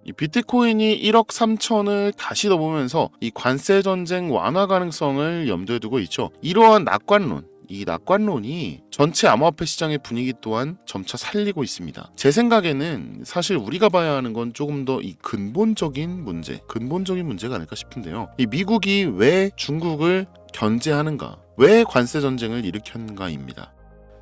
이 비트코인이 1억 3천을 다시 넘으면서 이 관세 전쟁 완화 가능성을 염두에 두고 있죠. 이러한 낙관론, 이 낙관론이 전체 암호화폐 시장의 분위기 또한 점차 살리고 있습니다. 제 생각에는 사실 우리가 봐야 하는 건 조금 더 이 근본적인 문제가 아닐까 싶은데요. 이 미국이 왜 중국을 견제하는가, 왜 관세 전쟁을 일으켰는가입니다.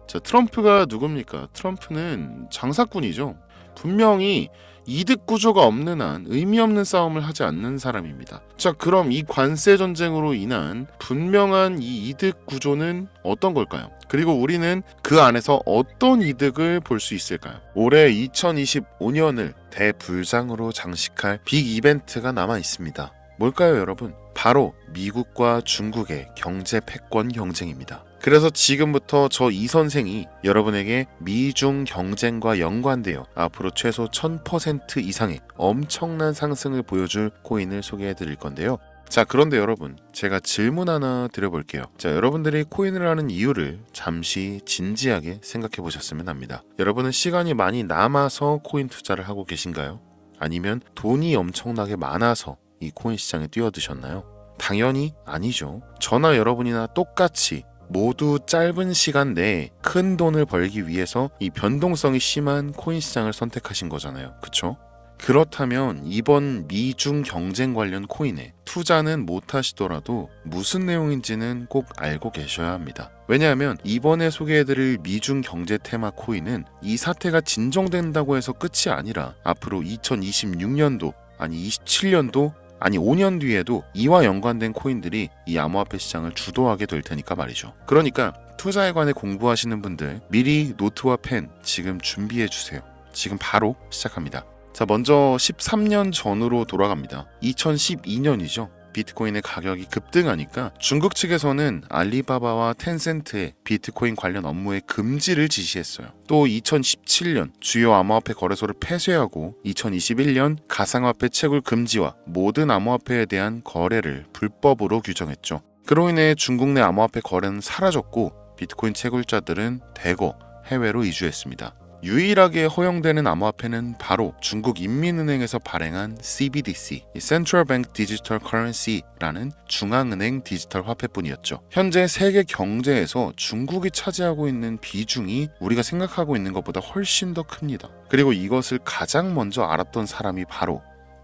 자, 트럼프가 누굽니까? 트럼프는 장사꾼이죠. 분명히 이득 구조가 없는 한 의미 없는 싸움을 하지 않는 사람입니다. 자, 그럼 이 관세 전쟁으로 인한 분명한 이 이득 구조는 어떤 걸까요? 그리고 우리는 그 안에서 어떤 이득을 볼 수 있을까요? 올해 2025년을 대불장으로 장식할 빅 이벤트가 남아 있습니다. 뭘까요, 여러분? 바로 미국과 중국의 경제 패권 경쟁입니다. 그래서 지금부터 저 이 선생이 여러분에게 미중 경쟁과 연관되어 앞으로 최소 1000% 이상의 엄청난 상승을 보여줄 코인을 소개해 드릴 건데요. 자, 그런데 여러분, 제가 질문 하나 드려볼게요. 자, 여러분들이 코인을 하는 이유를 잠시 진지하게 생각해 보셨으면 합니다. 여러분은 시간이 많이 남아서 코인 투자를 하고 계신가요? 아니면 돈이 엄청나게 많아서 이 코인 시장에 뛰어드셨나요? 당연히 아니죠. 저나 여러분이나 똑같이 모두 짧은 시간 내에 큰 돈을 벌기 위해서 이 변동성이 심한 코인 시장을 선택하신 거잖아요. 그쵸? 그렇다면 이번 미중 경쟁 관련 코인에 투자는 못 하시더라도 무슨 내용인지는 꼭 알고 계셔야 합니다. 왜냐하면 이번에 소개해드릴 미중 경제 테마 코인은 이 사태가 진정된다고 해서 끝이 아니라 앞으로 2026년도 아니 27년도 아니 5년 뒤에도 이와 연관된 코인들이 이 암호화폐 시장을 주도하게 될 테니까 말이죠. 그러니까 투자에 관해 공부하시는 분들 미리 노트와 펜 지금 준비해 주세요. 지금 바로 시작합니다. 자, 먼저 13년 전으로 돌아갑니다. 2012년이죠. 비트코인의 가격이 급등하니까 중국 측에서는 알리바바와 텐센트의 비트코인 관련 업무의 금지를 지시했어요. 또 2017년 주요 암호화폐 거래소를 폐쇄하고 2021년 가상화폐 채굴 금지와 모든 암호화폐에 대한 거래를 불법으로 규정했죠. 그로 인해 중국 내 암호화폐 거래는 사라졌고 비트코인 채굴자들은 대거 해외로 이주했습니다. 유일하게 허용되는 암호화폐는 바로 중국 인민은행에서 발행한 CBDC, Central Bank Digital Currency라는 중앙은행 디지털 화폐뿐이었죠. 현재 세계 경제에서 중국이 차지하고 있는 비중이 우리가 생각하고 있는 것보다 훨씬 더 큽니다. 그리고 이것을 가장 먼저 알았던 사람이 바로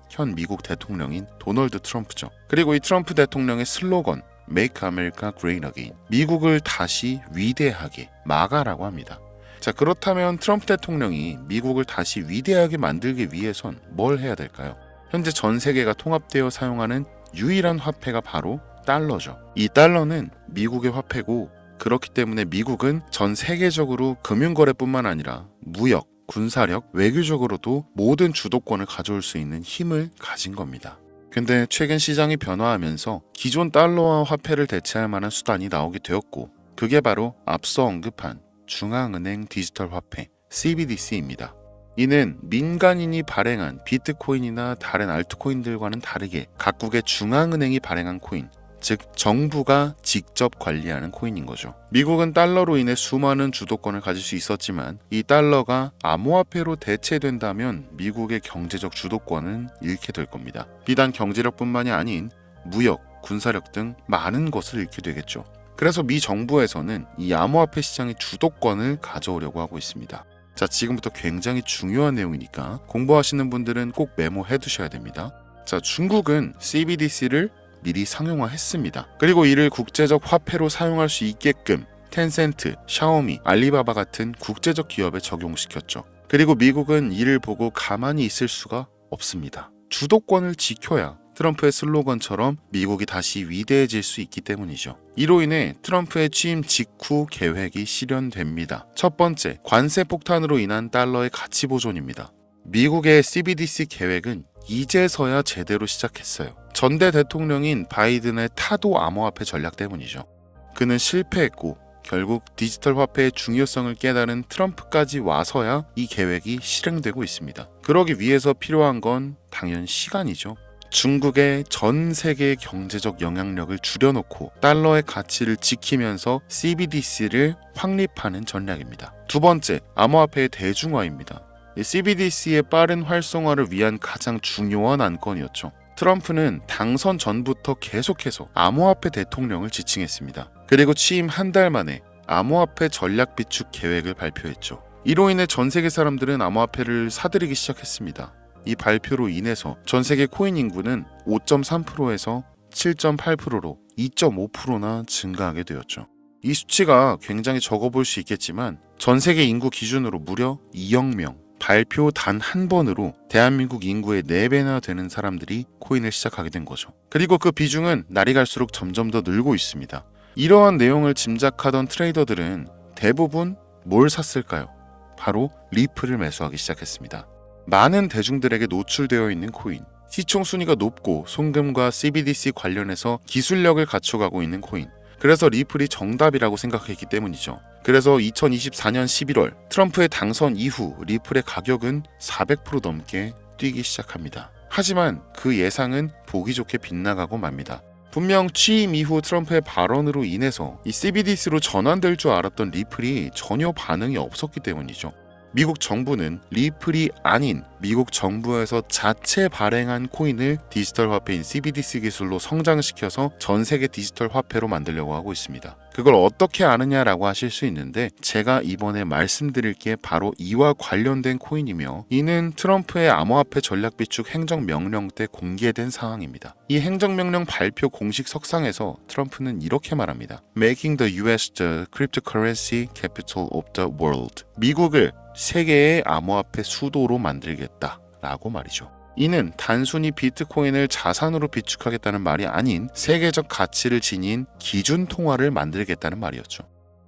현 미국 대통령인 도널드 트럼프죠. 그리고 이 트럼프 대통령의 슬로건 Make America Great Again, 미국을 다시 위대하게 막아라고 합니다. 자, 그렇다면 트럼프 대통령이 미국을 다시 위대하게 만들기 위해선 뭘 해야 될까요? 현재 전 세계가 통합되어 사용하는 유일한 화폐가 바로 달러죠. 이 달러는 미국의 화폐고 그렇기 때문에 미국은 전 세계적으로 금융거래뿐만 아니라 무역, 군사력, 외교적으로도 모든 주도권을 가져올 수 있는 힘을 가진 겁니다. 근데 최근 시장이 변화하면서 기존 달러와 화폐를 대체할 만한 수단이 나오게 되었고 그게 바로 앞서 언급한 중앙은행 디지털 화폐 CBDC입니다. 이는 민간인이 발행한 비트코인이나 다른 알트코인들과는 다르게 각국의 중앙은행이 발행한 코인, 즉 정부가 직접 관리하는 코인인 거죠. 미국은 달러로 인해 수많은 주도권을 가질 수 있었지만 이 달러가 암호화폐로 대체된다면 미국의 경제적 주도권은 잃게 될 겁니다. 비단 경제력뿐만이 아닌 무역, 군사력 등 많은 것을 잃게 되겠죠. 그래서 미 정부에서는 이 암호화폐 시장의 주도권을 가져오려고 하고 있습니다. 자, 지금부터 굉장히 중요한 내용이니까 공부하시는 분들은 꼭 메모해 두셔야 됩니다. 자, 중국은 CBDC를 미리 상용화했습니다. 그리고 이를 국제적 화폐로 사용할 수 있게끔 텐센트, 샤오미, 알리바바 같은 국제적 기업에 적용시켰죠. 그리고 미국은 이를 보고 가만히 있을 수가 없습니다. 주도권을 지켜야 트럼프의 슬로건처럼 미국이 다시 위대해질 수 있기 때문이죠. 이로 인해 트럼프의 취임 직후 계획이 실현됩니다. 첫 번째, 관세 폭탄으로 인한 달러의 가치 보존입니다. 미국의 CBDC 계획은 이제서야 제대로 시작했어요. 전대 대통령인 바이든의 타도 암호화폐 전략 때문이죠. 그는 실패했고 결국 디지털 화폐의 중요성을 깨달은 트럼프까지 와서야 이 계획이 실행되고 있습니다. 그러기 위해서 필요한 건 당연 시간이죠. 중국의 전 세계 경제적 영향력을 줄여놓고 달러의 가치를 지키면서 CBDC를 확립하는 전략입니다. 두 번째, 암호화폐의 대중화입니다. 이 CBDC의 빠른 활성화를 위한 가장 중요한 안건이었죠. 트럼프는 당선 전부터 계속해서 암호화폐 대통령을 지칭했습니다. 그리고 취임 한 달 만에 암호화폐 전략 비축 계획을 발표했죠. 이로 인해 전 세계 사람들은 암호화폐를 사들이기 시작했습니다. 이 발표로 인해서 전 세계 코인 인구는 5.3%에서 7.8%로 2.5%나 증가하게 되었죠. 이 수치가 굉장히 적어 보일 수 있겠지만 전 세계 인구 기준으로 무려 2억 명, 발표 단 한 번으로 대한민국 인구의 4배나 되는 사람들이 코인을 시작하게 된 거죠. 그리고 그 비중은 날이 갈수록 점점 더 늘고 있습니다. 이러한 내용을 짐작하던 트레이더들은 대부분 뭘 샀을까요? 바로 리플을 매수하기 시작했습니다. 많은 대중들에게 노출되어 있는 코인, 시총 순위가 높고 송금과 CBDC 관련해서 기술력을 갖춰가고 있는 코인, 그래서 리플이 정답이라고 생각했기 때문이죠. 그래서 2024년 11월 트럼프의 당선 이후 리플의 가격은 400% 넘게 뛰기 시작합니다. 하지만 그 예상은 보기 좋게 빗나가고 맙니다. 분명 취임 이후 트럼프의 발언으로 인해서 이 CBDC로 전환될 줄 알았던 리플이 전혀 반응이 없었기 때문이죠. 미국 정부는 리플이 아닌 미국 정부에서 자체 발행한 코인을 디지털 화폐인 CBDC 기술로 성장시켜서 전 세계 디지털 화폐로 만들려고 하고 있습니다. 그걸 어떻게 아느냐라고 하실 수 있는데 제가 이번에 말씀드릴 게 바로 이와 관련된 코인이며 이는 트럼프의 암호화폐 전략 비축 행정명령 때 공개된 사항입니다. 이 행정명령 발표 공식 석상에서 트럼프는 이렇게 말합니다. Making the US the cryptocurrency capital of the world. 미국을 세계의 암호화폐 수도로 만들겠다 라고 말이죠. 이는 단순히 비트코인을 자산으로 비축하겠다는 말이 아닌 세계적 가치를 지닌 기준 통화를 만들겠다는 말이었죠.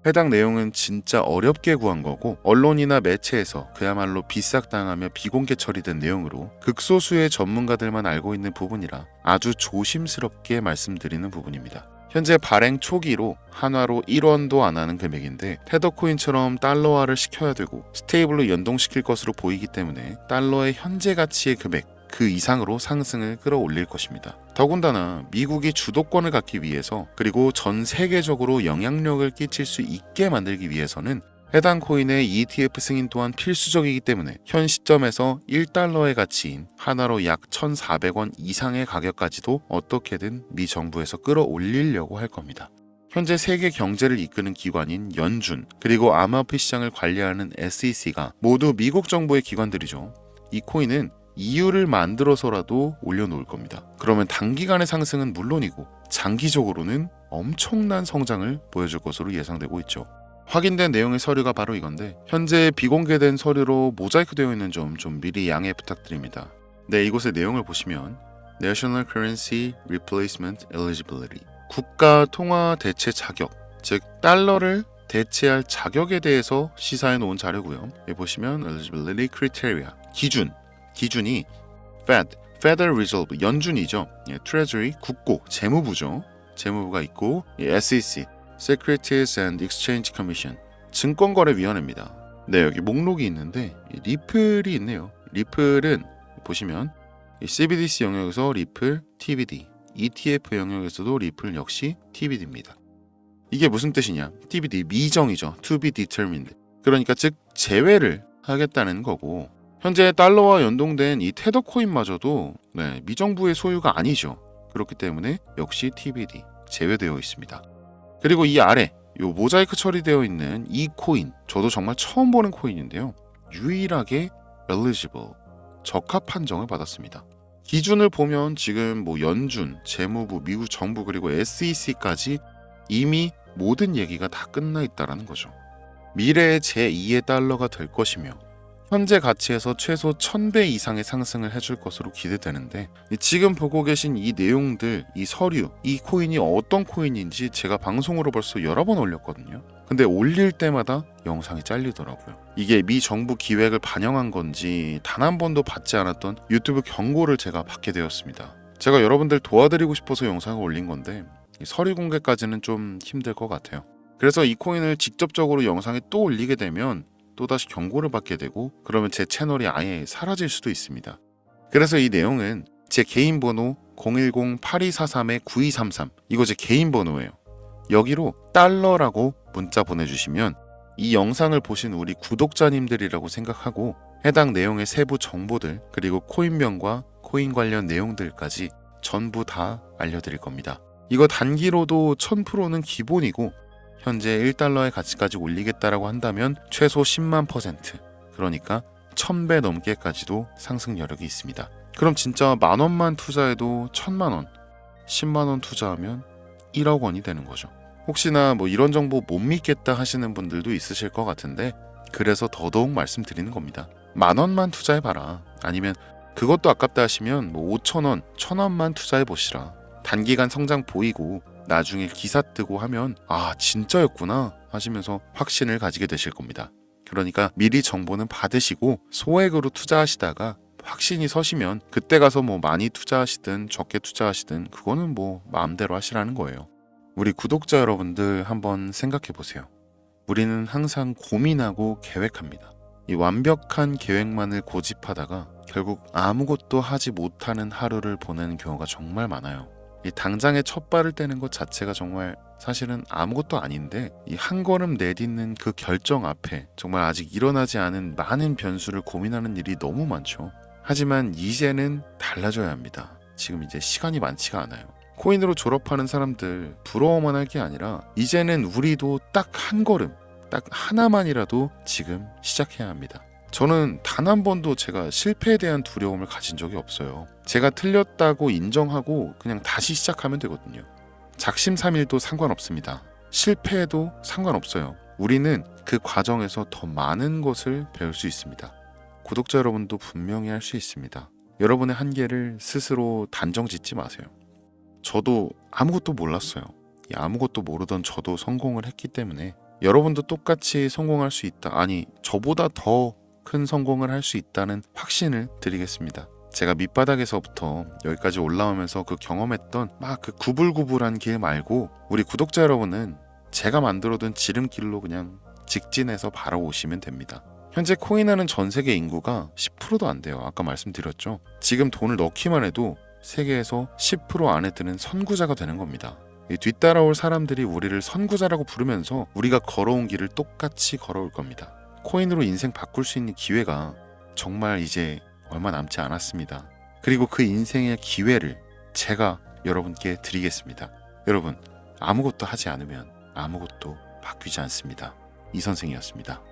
해당 내용은 진짜 어렵게 구한 거고 언론이나 매체에서 그야말로 비싹당하며 비공개 처리된 내용으로 극소수의 전문가들만 알고 있는 부분이라 아주 조심스럽게 말씀드리는 부분입니다. 현재 발행 초기로 한화로 1원도 안 하는 금액인데 테더코인처럼 달러화를 시켜야 되고 스테이블로 연동시킬 것으로 보이기 때문에 달러의 현재 가치의 금액 그 이상으로 상승을 끌어올릴 것입니다. 더군다나 미국이 주도권을 갖기 위해서 그리고 전 세계적으로 영향력을 끼칠 수 있게 만들기 위해서는 해당 코인의 ETF 승인 또한 필수적이기 때문에 현 시점에서 1달러의 가치인 하나로 약 1,400원 이상의 가격까지도 어떻게든 미 정부에서 끌어올리려고 할 겁니다. 현재 세계 경제를 이끄는 기관인 연준 그리고 암호화폐 시장을 관리하는 SEC가 모두 미국 정부의 기관들이죠. 이 코인은 EU를 만들어서라도 올려놓을 겁니다. 그러면 단기간의 상승은 물론이고 장기적으로는 엄청난 성장을 보여줄 것으로 예상되고 있죠. 확인된 내용의 서류가 바로 이건데 현재 비공개된 서류로 모자이크 되어 있는 점 좀 미리 양해 부탁드립니다. 네, 이곳의 내용을 보시면 National Currency Replacement Eligibility 국가 통화 대체 자격, 즉 달러를 대체할 자격에 대해서 시사해 놓은 자료고요. 여기 보시면 Eligibility Criteria 기준이 Fed, Federal Reserve 연준이죠. Treasury 국고 재무부죠. 재무부가 있고 SEC Securities and Exchange Commission 증권거래위원회입니다. 네, 여기 목록이 있는데 리플이 있네요. 리플은 보시면 CBDC 영역에서 리플 TBD, ETF 영역에서도 리플 역시 TBD입니다. 이게 무슨 뜻이냐? TBD 미정이죠. To be determined. 그러니까 즉 제외를 하겠다는 거고 현재 달러와 연동된 이 테더코인마저도 미정부의 소유가 아니죠. 그렇기 때문에 역시 TBD 제외되어 있습니다. 그리고 이 아래 요 모자이크 처리되어 있는 이 코인 저도 정말 처음 보는 코인인데요. 유일하게 eligible 적합 판정을 받았습니다. 기준을 보면 지금 연준, 재무부, 미국 정부 그리고 SEC까지 이미 모든 얘기가 다 끝나 있다라는 거죠. 미래의 제2의 달러가 될 것이며 현재 가치에서 최소 1000배 이상의 상승을 해줄 것으로 기대되는데 지금 보고 계신 이 내용들, 이 서류, 이 코인이 어떤 코인인지 제가 방송으로 벌써 여러 번 올렸거든요. 근데 올릴 때마다 영상이 잘리더라고요. 이게 미 정부 기획을 반영한 건지 단 한 번도 받지 않았던 유튜브 경고를 제가 받게 되었습니다. 제가 여러분들 도와드리고 싶어서 영상을 올린 건데 서류 공개까지는 좀 힘들 것 같아요. 그래서 이 코인을 직접적으로 영상에 또 올리게 되면 또다시 경고를 받게 되고 그러면 제 채널이 아예 사라질 수도 있습니다. 그래서 이 내용은 제 개인 번호 010-8243-9233 이거 제 개인 번호예요. 여기로 달러라고 문자 보내주시면 이 영상을 보신 우리 구독자님들이라고 생각하고 해당 내용의 세부 정보들 그리고 코인명과 코인 관련 내용들까지 전부 다 알려드릴 겁니다. 이거 단기로도 1000%는 기본이고 현재 1달러의 가치까지 올리겠다라고 한다면 최소 10만%, 그러니까 1000배 넘게까지도 상승 여력이 있습니다. 그럼 진짜 만원만 투자해도 1000만원, 10만원 투자하면 1억 원이 되는 거죠. 혹시나 뭐 이런 정보 못 믿겠다 하시는 분들도 있으실 것 같은데, 그래서 더더욱 말씀드리는 겁니다. 만원만 투자해봐라. 아니면 그것도 아깝다 하시면 뭐 5천원, 1000원만 투자해보시라. 단기간 성장 보이고 나중에 기사 뜨고 하면 아 진짜였구나 하시면서 확신을 가지게 되실 겁니다. 그러니까 미리 정보는 받으시고 소액으로 투자하시다가 확신이 서시면 그때 가서 뭐 많이 투자하시든 적게 투자하시든 그거는 뭐 마음대로 하시라는 거예요. 우리 구독자 여러분들 한번 생각해 보세요. 우리는 항상 고민하고 계획합니다. 이 완벽한 계획만을 고집하다가 결국 아무것도 하지 못하는 하루를 보내는 경우가 정말 많아요. 이 당장에 첫 발을 떼는 것 자체가 정말 사실은 아무것도 아닌데 이 한 걸음 내딛는 그 결정 앞에 정말 아직 일어나지 않은 많은 변수를 고민하는 일이 너무 많죠. 하지만 이제는 달라져야 합니다. 지금 이제 시간이 많지가 않아요. 코인으로 졸업하는 사람들 부러워만 할 게 아니라 이제는 우리도 딱 한 걸음, 딱 하나만이라도 지금 시작해야 합니다. 저는 단 한 번도 제가 실패에 대한 두려움을 가진 적이 없어요. 제가 틀렸다고 인정하고 그냥 다시 시작하면 되거든요. 작심삼일도 상관없습니다. 실패해도 상관없어요. 우리는 그 과정에서 더 많은 것을 배울 수 있습니다. 구독자 여러분도 분명히 할 수 있습니다. 여러분의 한계를 스스로 단정 짓지 마세요. 저도 아무것도 몰랐어요. 아무것도 모르던 저도 성공을 했기 때문에 여러분도 똑같이 성공할 수 있다. 아니, 저보다 더 큰 성공을 할 수 있다는 확신을 드리겠습니다. 제가 밑바닥에서부터 여기까지 올라오면서 그 경험했던 막 그 구불구불한 길 말고 우리 구독자 여러분은 제가 만들어둔 지름길로 그냥 직진해서 바로 오시면 됩니다. 현재 코인하는 전 세계 인구가 10%도 안 돼요. 아까 말씀드렸죠. 지금 돈을 넣기만 해도 세계에서 10% 안에 드는 선구자가 되는 겁니다. 뒤따라올 사람들이 우리를 선구자라고 부르면서 우리가 걸어온 길을 똑같이 걸어올 겁니다. 코인으로 인생 바꿀 수 있는 기회가 정말 이제 얼마 남지 않았습니다. 그리고 그 인생의 기회를 제가 여러분께 드리겠습니다. 여러분, 아무것도 하지 않으면 아무것도 바뀌지 않습니다. 이 선생이었습니다.